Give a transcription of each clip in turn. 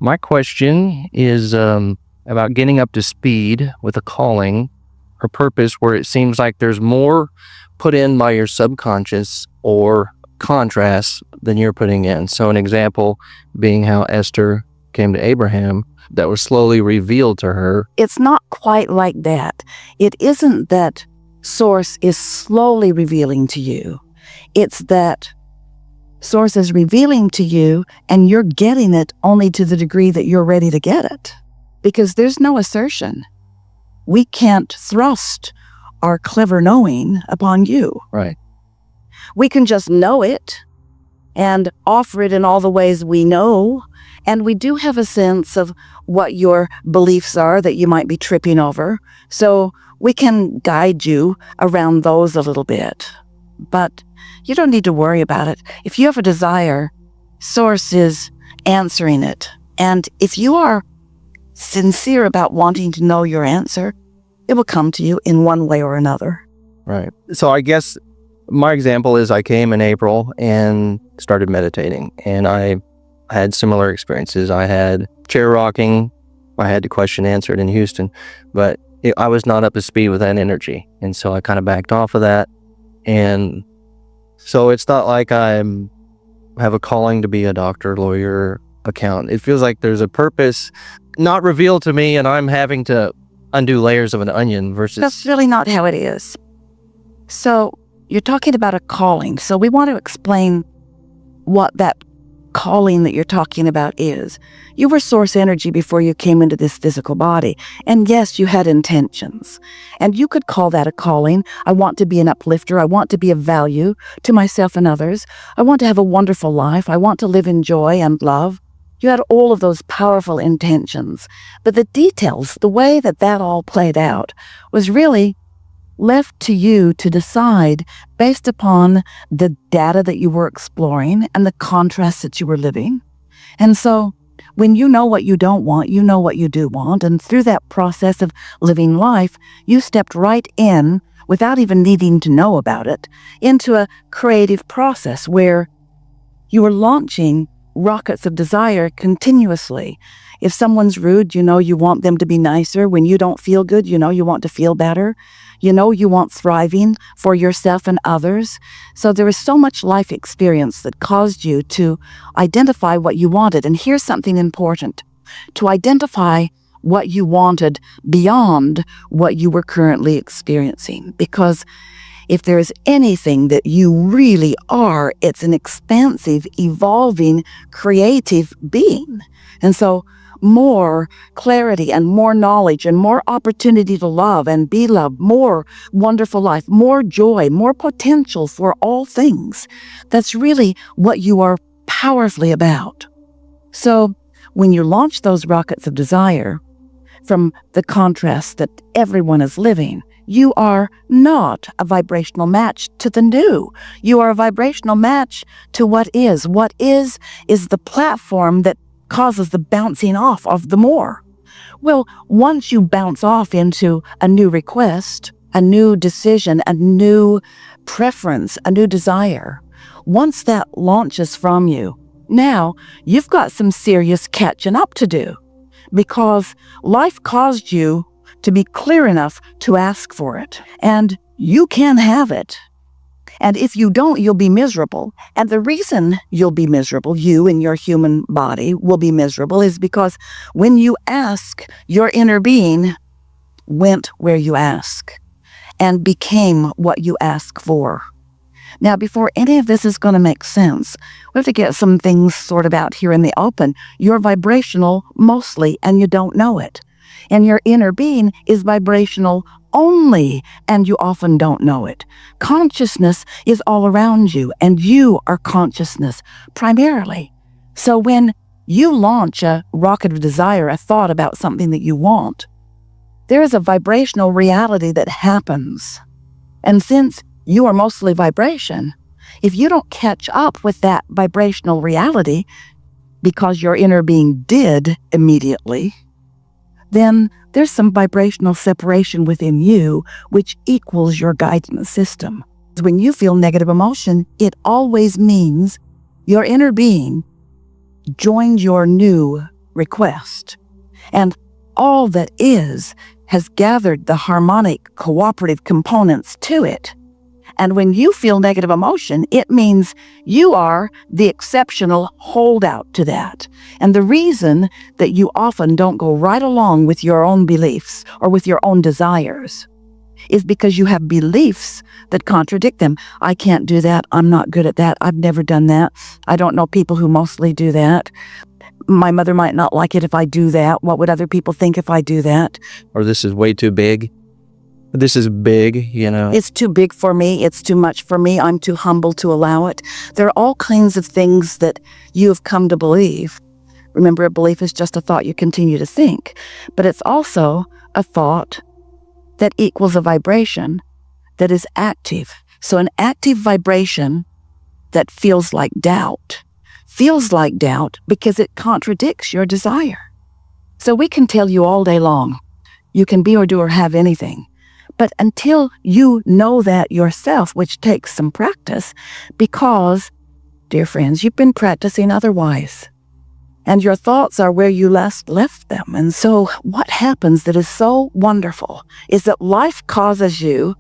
My question is about getting up to speed with a calling or purpose where it seems like there's more put in by your subconscious or contrast than you're putting in. So an example being how Esther came to Abraham, that was slowly revealed to her. It's not quite like that. It isn't that Source is slowly revealing to you. It's that Source is revealing to you and you're getting it only to the degree that you're ready to get it. Because there's no assertion. We can't thrust our clever knowing upon you. Right. We can just know it and offer it in all the ways we know. And we do have a sense of what your beliefs are that you might be tripping over. So we can guide you around those a little bit. But you don't need to worry about it. If you have a desire, Source is answering it. And if you are sincere about wanting to know your answer, it will come to you in one way or another. Right. So I guess my example is I came in April and started meditating, and I had similar experiences. I had chair rocking. I had the question answered in Houston, but I was not up to speed with that energy. And so I kind of backed off of that. And so it's not like I have a calling to be a doctor, lawyer, accountant. It feels like there's a purpose not revealed to me, and I'm having to undo layers of an onion versus... That's really not how it is. So you're talking about a calling. So we want to explain what that calling that you're talking about is. You were Source energy before you came into this physical body. And yes, you had intentions. And you could call that a calling. I want to be an uplifter. I want to be of value to myself and others. I want to have a wonderful life. I want to live in joy and love. You had all of those powerful intentions. But the details, the way that all played out, was really left to you to decide based upon the data that you were exploring and the contrasts that you were living. And so when you know what you don't want, you know what you do want. And through that process of living life, you stepped right in, without even needing to know about it, into a creative process where you were launching rockets of desire continuously. If someone's rude, you know you want them to be nicer. When you don't feel good, you know you want to feel better. You know you want thriving for yourself and others. So there was so much life experience that caused you to identify what you wanted. And here's something important. To identify what you wanted beyond what you were currently experiencing. Because if there's anything that you really are, it's an expansive, evolving, creative being. And so more clarity and more knowledge and more opportunity to love and be loved, more wonderful life, more joy, more potential for all things. That's really what you are powerfully about. So when you launch those rockets of desire from the contrast that everyone is living, you are not a vibrational match to the new. You are a vibrational match to what is. What is the platform that causes the bouncing off of the more. Well, once you bounce off into a new request, a new decision, a new preference, a new desire, once that launches from you, now you've got some serious catching up to do, because life caused you to be clear enough to ask for it, and you can have it. And if you don't, you'll be miserable. And the reason you'll be miserable, you and your human body will be miserable, is because when you ask, your inner being went where you ask and became what you ask for. Now, before any of this is going to make sense, we have to get some things sorted out here in the open. You're vibrational mostly, and you don't know it. And your inner being is vibrational only, and you often don't know it. Consciousness is all around you, and you are consciousness primarily. So when you launch a rocket of desire, a thought about something that you want, there is a vibrational reality that happens. And since you are mostly vibration, if you don't catch up with that vibrational reality, because your inner being did immediately, then there's some vibrational separation within you, which equals your guidance system. When you feel negative emotion, it always means your inner being joined your new request. And all that is has gathered the harmonic, cooperative components to it. And when you feel negative emotion, it means you are the exceptional holdout to that. And the reason that you often don't go right along with your own beliefs or with your own desires is because you have beliefs that contradict them. I can't do that. I'm not good at that. I've never done that. I don't know people who mostly do that. My mother might not like it if I do that. What would other people think if I do that? Or this is way too big. This is big, It's too big for me. It's too much for me. I'm too humble to allow it. There are all kinds of things that you have come to believe. Remember, a belief is just a thought you continue to think, but it's also a thought that equals a vibration that is active. So an active vibration that feels like doubt because it contradicts your desire. So we can tell you all day long, you can be or do or have anything. But until you know that yourself, which takes some practice, because, dear friends, you've been practicing otherwise. And your thoughts are where you last left them. And so what happens that is so wonderful is that life causes you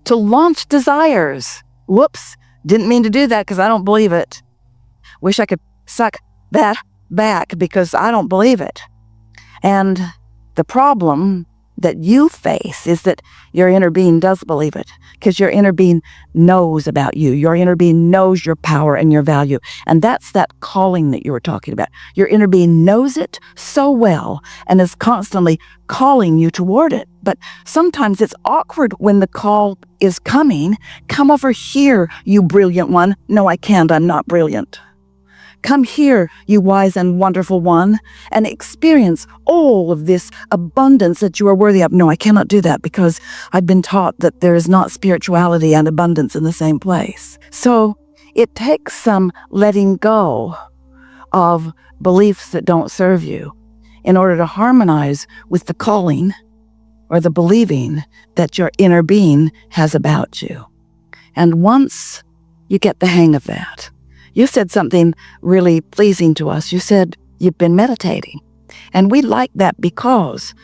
to launch desires. Whoops, didn't mean to do that because I don't believe it. Wish I could suck that back because I don't believe it. And the problem that you face is that your inner being does believe it, because your inner being knows about you. Your inner being knows your power and your value. And that's that calling that you were talking about. Your inner being knows it so well and is constantly calling you toward it. But sometimes it's awkward when the call is coming. Come over here, you brilliant one. No, I can't. I'm not brilliant. Come here, you wise and wonderful one, and experience all of this abundance that you are worthy of. No, I cannot do that because I've been taught that there is not spirituality and abundance in the same place. So it takes some letting go of beliefs that don't serve you in order to harmonize with the calling or the believing that your inner being has about you. And once you get the hang of that, you said something really pleasing to us. You said you've been meditating. And we like that because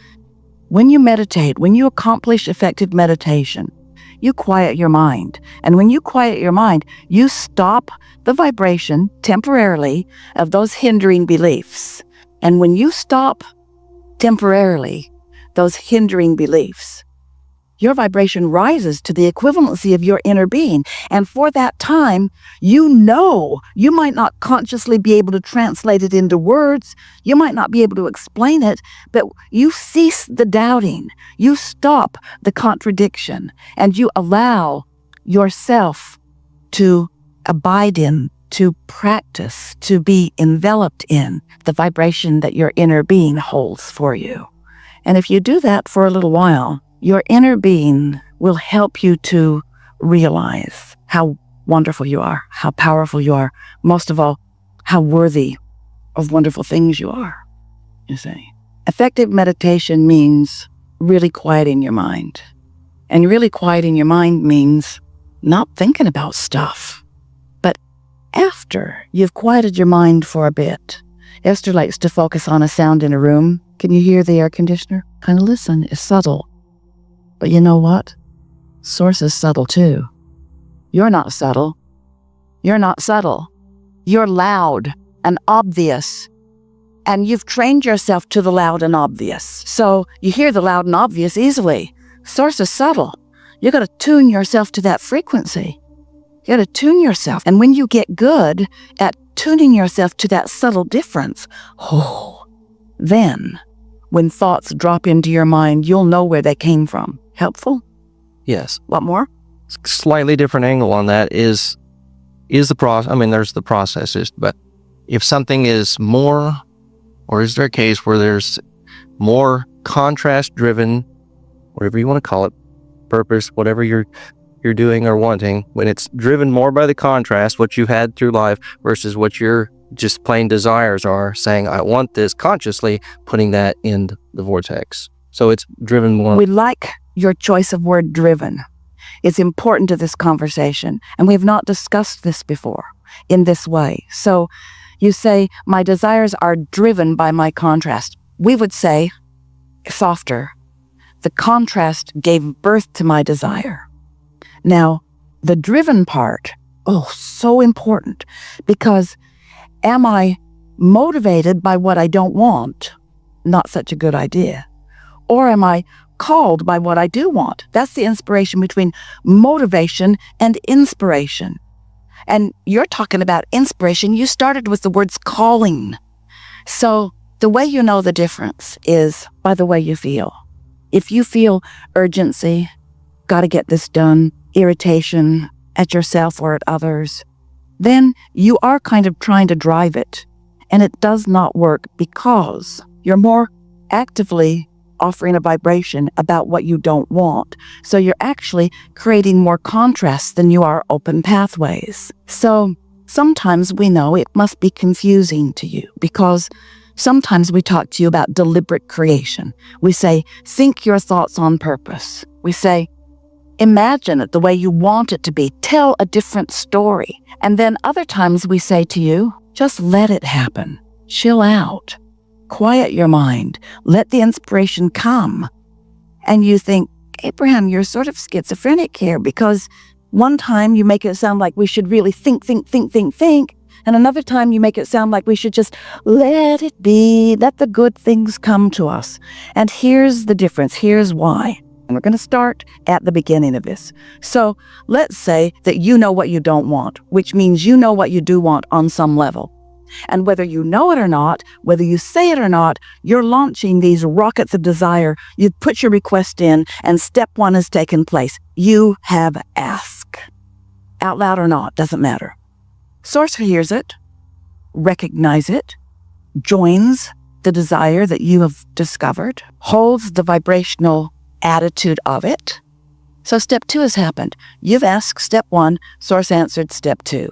when you meditate, when you accomplish effective meditation, you quiet your mind. And when you quiet your mind, you stop the vibration temporarily of those hindering beliefs. And when you stop temporarily those hindering beliefs, your vibration rises to the equivalency of your inner being. And for that time, you might not consciously be able to translate it into words. You might not be able to explain it, but you cease the doubting. You stop the contradiction, and you allow yourself to abide in, to practice, to be enveloped in the vibration that your inner being holds for you. And if you do that for a little while, your inner being will help you to realize how wonderful you are, how powerful you are, most of all, how worthy of wonderful things you are, you see. Effective meditation means really quieting your mind. And really quieting your mind means not thinking about stuff. But after you've quieted your mind for a bit, Esther likes to focus on a sound in a room. Can you hear the air conditioner? Kind of listen, it's subtle. But you know what? Source is subtle too. You're not subtle. You're not subtle. You're loud and obvious. And you've trained yourself to the loud and obvious. So you hear the loud and obvious easily. Source is subtle. You got to tune yourself to that frequency. You got to tune yourself. And when you get good at tuning yourself to that subtle difference, then when thoughts drop into your mind, you'll know where they came from. Helpful? Yes. What more? Slightly different angle on that is the process. I mean, there's the processes, but if something is more, or is there a case where there's more contrast-driven, whatever you want to call it, purpose, whatever you're doing or wanting, when it's driven more by the contrast, what you've had through life versus what your just plain desires are, saying, I want this consciously, putting that in the vortex. So it's driven more. We like your choice of word driven. It's important to this conversation, and we have not discussed this before in this way. So You say, my desires are driven by my contrast. We would say, softer, the contrast gave birth to my desire. Now, the driven part, so important, because am I motivated by what I don't want? Not such a good idea. Or am I called by what I do want? That's the inspiration between motivation and inspiration. And you're talking about inspiration. You started with the words calling. So the way you know the difference is by the way you feel. If you feel urgency, got to get this done, irritation at yourself or at others, then you are kind of trying to drive it. And it does not work because you're more actively offering a vibration about what you don't want. So you're actually creating more contrast than you are open pathways. So sometimes we know it must be confusing to you because sometimes we talk to you about deliberate creation. We say, think your thoughts on purpose. We say, imagine it the way you want it to be. Tell a different story. And then other times we say to you, just let it happen. Chill out. Quiet your mind. Let the inspiration come. And you think, Abraham, you're sort of schizophrenic here because one time you make it sound like we should really think. And another time you make it sound like we should just let it be, let the good things come to us. And here's the difference. Here's why. And we're going to start at the beginning of this. So let's say that you know what you don't want, which means you know what you do want on some level. And whether you know it or not, whether you say it or not, you're launching these rockets of desire. You put your request in, and step one has taken place. You have asked. Out loud or not, doesn't matter. Source hears it, recognizes it, joins the desire that you have discovered, holds the vibrational attitude of it. So step two has happened. You've asked step one, source answered step two.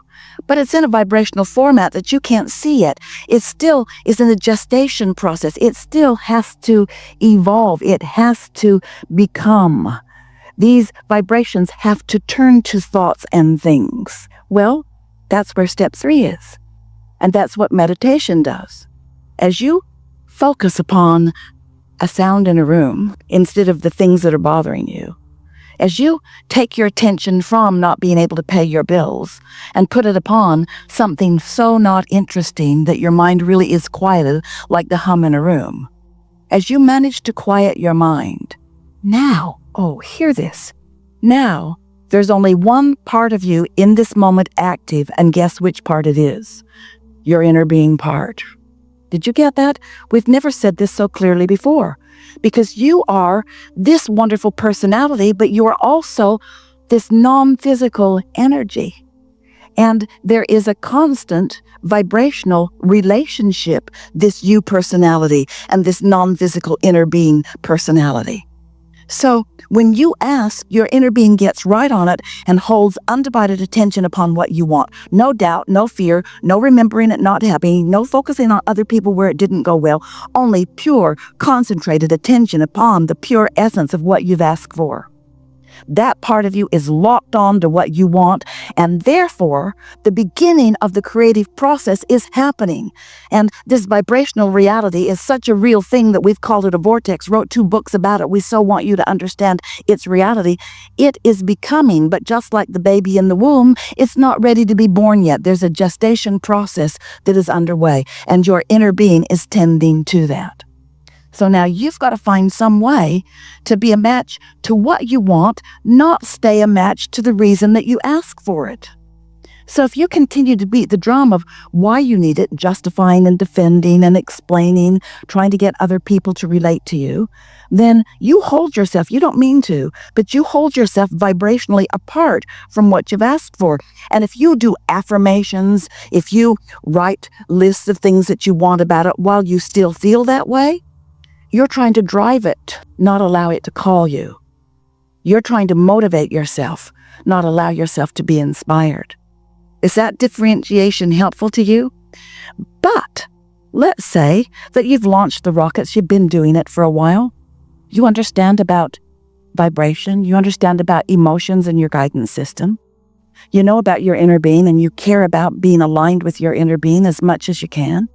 But it's in a vibrational format that you can't see yet. It still is in the gestation process. It still has to evolve. It has to become. These vibrations have to turn to thoughts and things. Well, that's where step three is. And that's what meditation does. As you focus upon a sound in a room instead of the things that are bothering you, as you take your attention from not being able to pay your bills and put it upon something so not interesting that your mind really is quieted like the hum in a room, as you manage to quiet your mind, now, hear this, now there's only one part of you in this moment active, and guess which part it is? Your inner being part. Did you get that? We've never said this so clearly before. Because you are this wonderful personality, but you are also this non-physical energy. And there is a constant vibrational relationship, this you personality and this non-physical inner being personality. So when you ask, your inner being gets right on it and holds undivided attention upon what you want. No doubt, no fear, no remembering it not happening, no focusing on other people where it didn't go well, only pure, concentrated attention upon the pure essence of what you've asked for. That part of you is locked on to what you want, and therefore, the beginning of the creative process is happening. And this vibrational reality is such a real thing that we've called it a vortex, wrote 2 books about it. We so want you to understand its reality. It is becoming, but just like the baby in the womb, it's not ready to be born yet. There's a gestation process that is underway, and your inner being is tending to that. So now you've got to find some way to be a match to what you want, not stay a match to the reason that you ask for it. So if you continue to beat the drum of why you need it, justifying and defending and explaining, trying to get other people to relate to you, then you hold yourself, you don't mean to, but you hold yourself vibrationally apart from what you've asked for. And if you do affirmations, if you write lists of things that you want about it while you still feel that way, you're trying to drive it, not allow it to call you. You're trying to motivate yourself, not allow yourself to be inspired. Is that differentiation helpful to you? But let's say that you've launched the rockets, you've been doing it for a while. You understand about vibration, you understand about emotions and your guidance system. you know about your inner being and you care about being aligned with your inner being as much as you can.